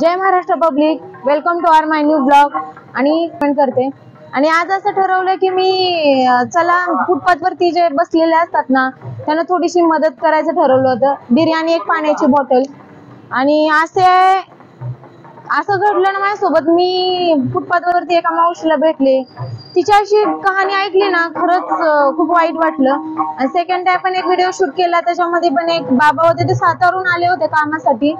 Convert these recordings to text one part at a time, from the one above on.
Jai Maharashtra public, welcome to our my new blog. आणि comment करते. आणि आज असं ठरवलं की मी चला फुटपाथ वरती जे बसलेले असतात ना त्यांना थोडीशी मदत करायचं ठरवलं होतं. बिर्याणी, एक पाण्याची बॉटल. आणि असं घडलं ना माझ्यासोबत. मी फुटपाथ वरती एका मावशीला भेटले, तिच्याशी कहाणी ऐकली ना, खरंच खूप वाईट वाटलं. आणि सेकंड टाइम पण एक व्हिडिओ शूट केला, त्याच्यामध्ये पण एक बाबा होते, ते सातारून आले होते कामासाठी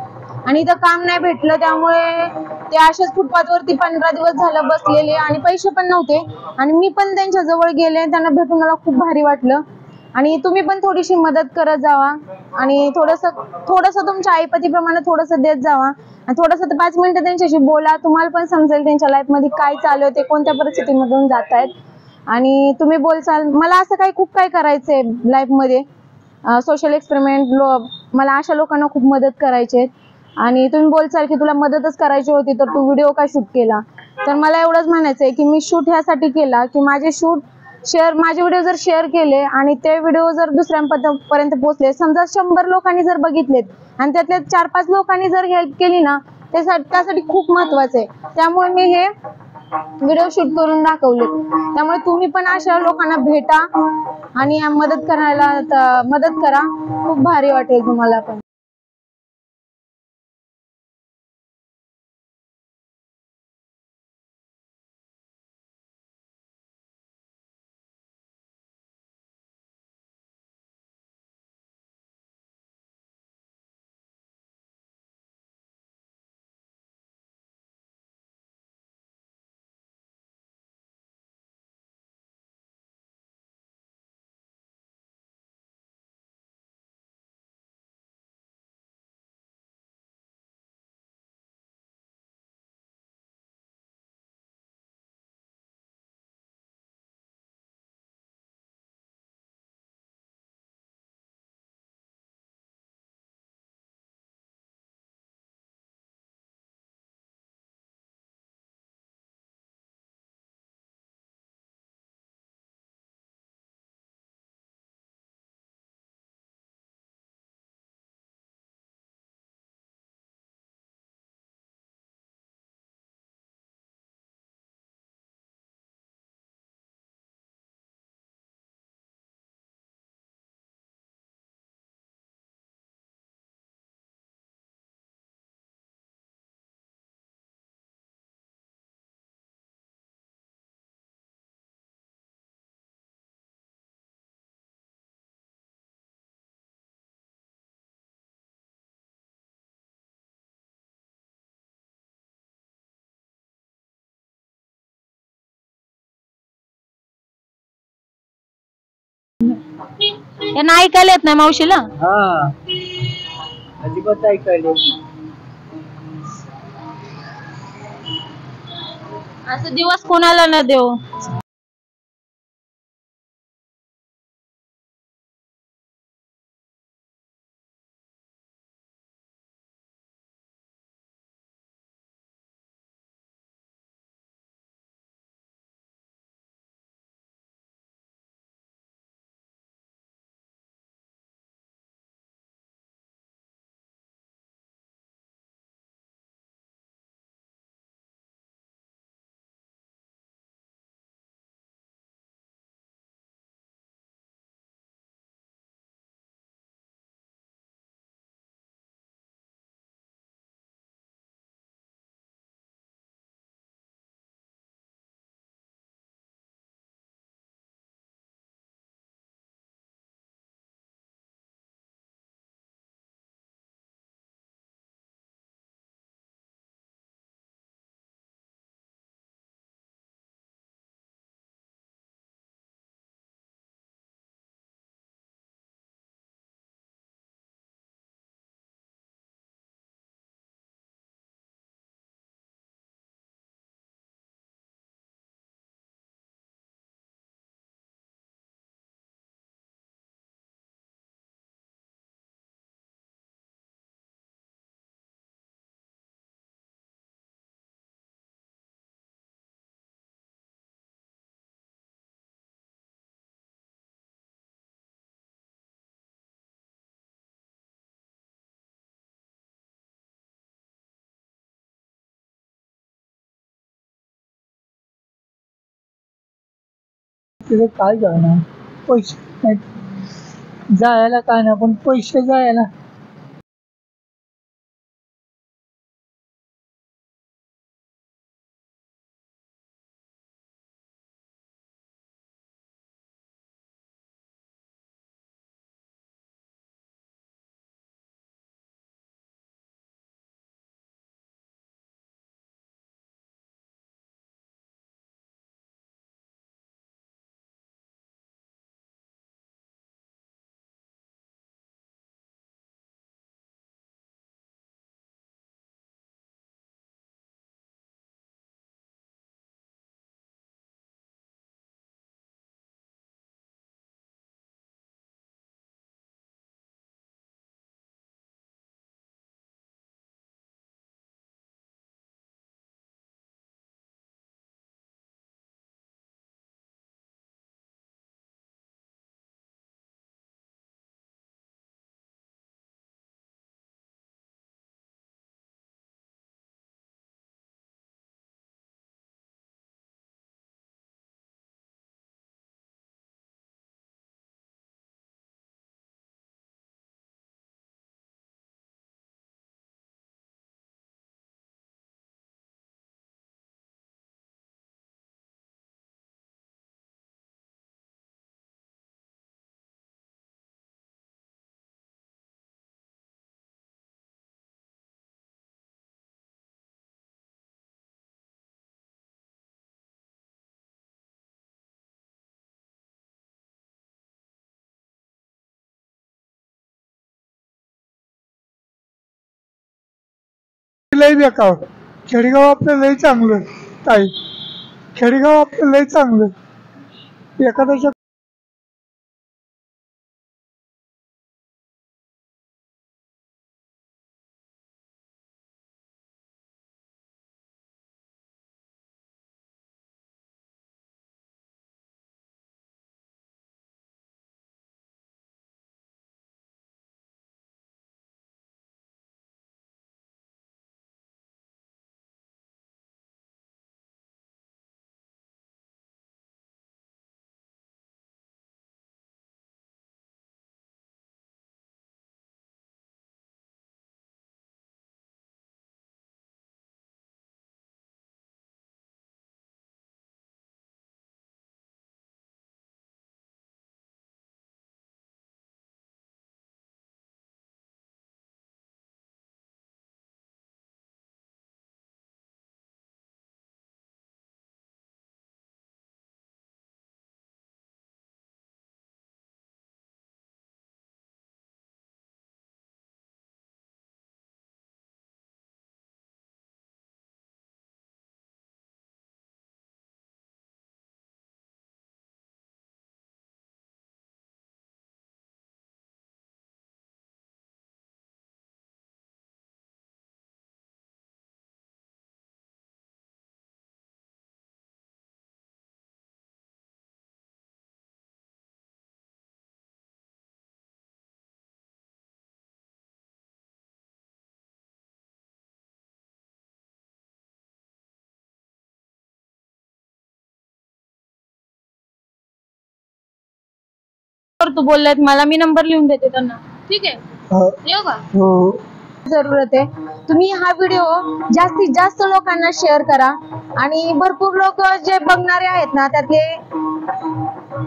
आणि इथं काम नाही भेटलं, त्यामुळे ते असेच फुटपाथ वरती 15 दिवस झालं बसलेले आणि पैसे पण नव्हते. आणि मी पण त्यांच्या जवळ गेले, त्यांना भेटून मला खूप भारी वाटलं. आणि तुम्ही पण थोडीशी मदत करत जावा आणि थोडस तुमच्या आईपतीप्रमाणे थोडस देत जावा. आणि थोडस 5 मिनिटं त्यांच्याशी बोला, तुम्हाला पण समजेल त्यांच्या लाईफ मध्ये काय चालू आहे, ते कोणत्या परिस्थितीमधून जात आहेत. आणि तुम्ही बोलचाल. मला असं खूप काय करायचंय लाईफ मध्ये, सोशल एक्सपेरिमेंट. मला अशा लोकांना खूप मदत करायची. आणि तुम्ही बोलचाल की तुला मदतच करायची होती तर तू व्हिडिओ का शूट केला. तर मला एवढंच म्हणायचंय की मी शूट ह्यासाठी केला की माझे व्हिडिओ जर शेअर केले आणि ते व्हिडिओ जर दुसऱ्यांपर्यंत पोहोचले, समजा 100 लोकांनी जर बघितलेत आणि त्यातल्या 4-5 लोकांनी जर हेल्प केली ना, त्यासाठी खूप महत्वाचं आहे. त्यामुळे मी हे व्हिडिओ शूट करून दाखवले. त्यामुळे तुम्ही पण अशा लोकांना भेटा आणि मदत करा. खूप भारी वाटेल तुम्हाला पण. यांना ऐकायला येत नाही मावशीला. अजिबात ऐकायला. असं दिवस कोणाला न देऊ. तिथे काय जाणार, पैसे नाही जायला, काय नाही पण पैसे जायला. लय बेकार, खेडेगाव आपलं लय चांगलं ताई, खेडेगाव आपलं लय चांगलं. एखाद्याच्या तू बोललात मला, मी नंबर लिहून देते त्यांना. ठीक आहे, येऊ का? जरूरत आहे. तुम्ही हा व्हिडिओ जास्तीत जास्त लोकांना शेअर करा आणि भरपूर लोक जे बघणारे आहेत ना त्यातले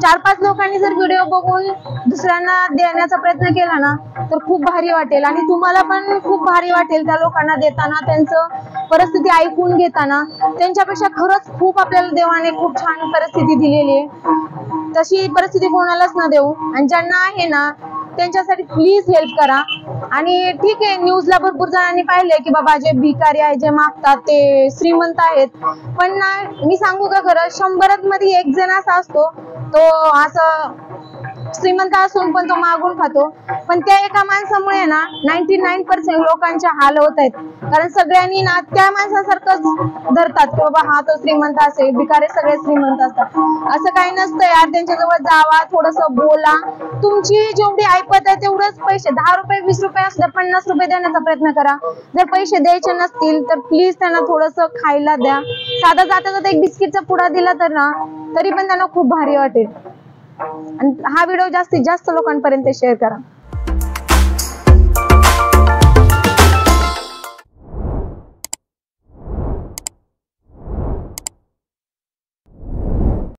4-5 लोकांनी जर व्हिडिओ बघून दुसऱ्यांना देण्याचा प्रयत्न केला ना तर खूप भारी वाटेल आणि तुम्हाला पण खूप भारी वाटेल त्या लोकांना देताना, त्यांचं परिस्थिती ऐकून घेताना. त्यांच्यापेक्षा खरंच खूप आपल्याला देवाने खूप छान परिस्थिती दिलेली आहे. तशी परिस्थिती कोणालाच ना देऊ आणि ज्यांना आहे ना त्यांच्यासाठी प्लीज हेल्प करा. आणि ठीक आहे, न्यूजला भरपूर जणांनी पाहिले की बाबा जे भिकारी आहे, जे मागतात ते श्रीमंत आहेत, पण ना मी सांगू का खरं, 100 मध्ये 1 जण असा असतो तो असं श्रीमंत असून पण तो मागून खातो. पण त्या एका माणसामुळे ना 99% लोकांचे हाल होत आहेत. कारण सगळ्यांनी ना त्या माणसासारखंच धरतात की बाबा हा तो श्रीमंत असेल, भिकारी सगळे श्रीमंत असतात. असं काही नसतं यार. त्यांच्याजवळ जावा, थोडस बोला, तुमची जेवढी ऐपत आहे तेवढंच पैसे, 10 रुपये 20 रुपये असले 50 रुपये देण्याचा प्रयत्न करा. जर पैसे द्यायचे नसतील तर प्लीज त्यांना थोडस खायला द्या. साधा जाता जाता एक बिस्किटचा पुडा दिला तर ना तरी पण त्यांना खूप भारी वाटेल. आणि हा व्हिडिओ जास्तीत जास्त लोकांपर्यंत शेअर करा.